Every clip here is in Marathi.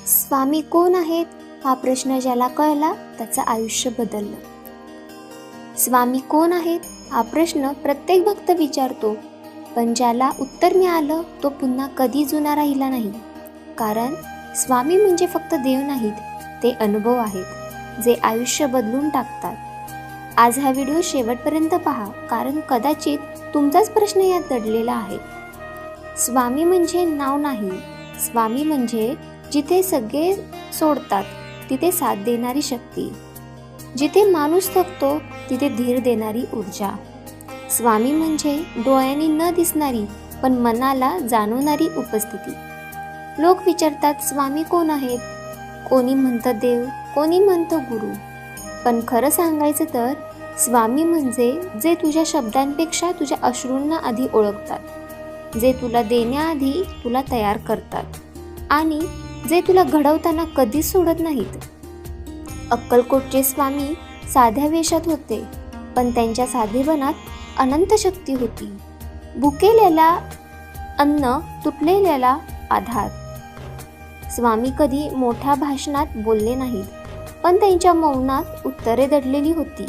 स्वामी कोण आहेत हा प्रश्न ज्याला कळला त्याचं आयुष्य बदललं. स्वामी कोण आहेत हा प्रश्न प्रत्येक भक्त विचारतो, पण ज्याला उत्तर मिळालं तो पुन्हा कधी जुना राहिला नाही. कारण स्वामी म्हणजे फक्त देव नाहीत, ते अनुभव आहेत जे आयुष्य बदलून टाकतात. आज हा व्हिडिओ शेवटपर्यंत पहा, कारण कदाचित तुमचाच प्रश्न यात दडलेला आहे. स्वामी म्हणजे नाव नाही, स्वामी म्हणजे जिथे सगळे सोडतात तिथे साथ देणारी शक्ती, जिथे माणूस थकतो तिथे धीर देणारी ऊर्जा. स्वामी म्हणजे डोळ्यांनी न दिसणारी पण मनाला जाणवणारी उपस्थिती. लोक विचारतात स्वामी कोण आहेत? कोणी म्हणतं देव, कोणी म्हणतं गुरु. पण खरं सांगायचं तर स्वामी म्हणजे जे तुझ्या शब्दांपेक्षा तुझ्या अश्रूंना आधी ओळखतात, जे तुला देण्याआधी तुला तयार करतात आणि जे तुला घडवताना कधीच सोडत नाहीत. अक्कलकोटचे स्वामी साध्या वेशात होते, पण त्यांच्या साधेपणात अनंत शक्ती होती. भुकेलेला अन्न, तुटलेल्याला आधार. स्वामी कधी मोठ्या भाषणात बोलले नाहीत, पण त्यांच्या मौनात उत्तरे दडलेली होती.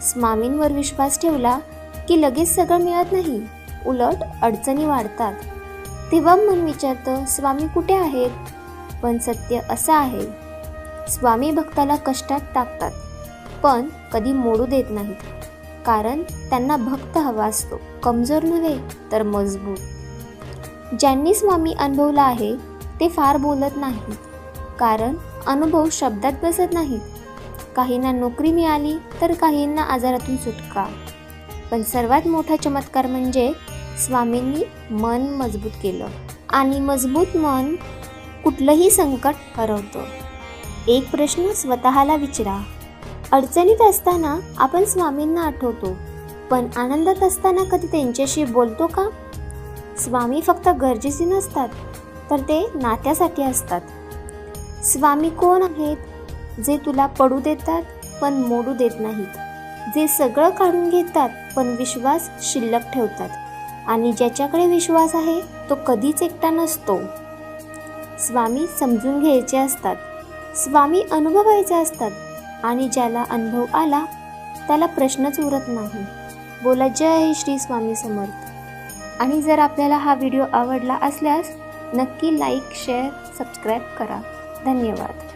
स्वामींवर विश्वास ठेवला की लगेच सगळं मिळत नाही, उलट अडचणी वाढतात. तेव्हा मन विचारतं स्वामी कुठे आहेत? पण सत्य असं आहे, स्वामी भक्ताला कष्टात टाकतात पण कधी मोडू देत नाहीत. कारण त्यांना भक्त हवा असतो, कमजोर नव्हे तर मजबूत. ज्यांनी स्वामी अनुभवला आहे ते फार बोलत नाहीत, कारण अनुभव शब्दात बसत नाहीत. काहींना नोकरी मिळाली तर काहींना आजारातून सुटका. पण सर्वात मोठा चमत्कार म्हणजे स्वामींनी मन मजबूत केलं, आणि मजबूत मन कुठलंही संकट हरवतं. एक प्रश्न स्वतःला विचारा, अडचणीत असताना आपण स्वामींना आठवतो, पण आनंदात असताना कधी त्यांच्याशी बोलतो का? स्वामी फक्त गरजेचे नसतात, तर ते नात्यासाठी असतात. स्वामी कोण आहेत? जे तुला पडू देतात पण मोडू देत नाहीत, जे सगळं काढून घेतात पण विश्वास शिल्लक ठेवतात, आणि ज्याच्याकडे विश्वास आहे तो कधीच एकटा नसतो. स्वामी समजून घ्यायचे असतात, स्वामी अनुभवायचे असतात, आणि ज्याला अनुभव आला त्याला प्रश्नच उरत नाही. बोला जय श्री स्वामी समर्थ. आणि जर आपल्याला हा व्हिडिओ आवडला असल्यास नक्की लाईक, शेअर, सबस्क्राईब करा. धन्यवाद.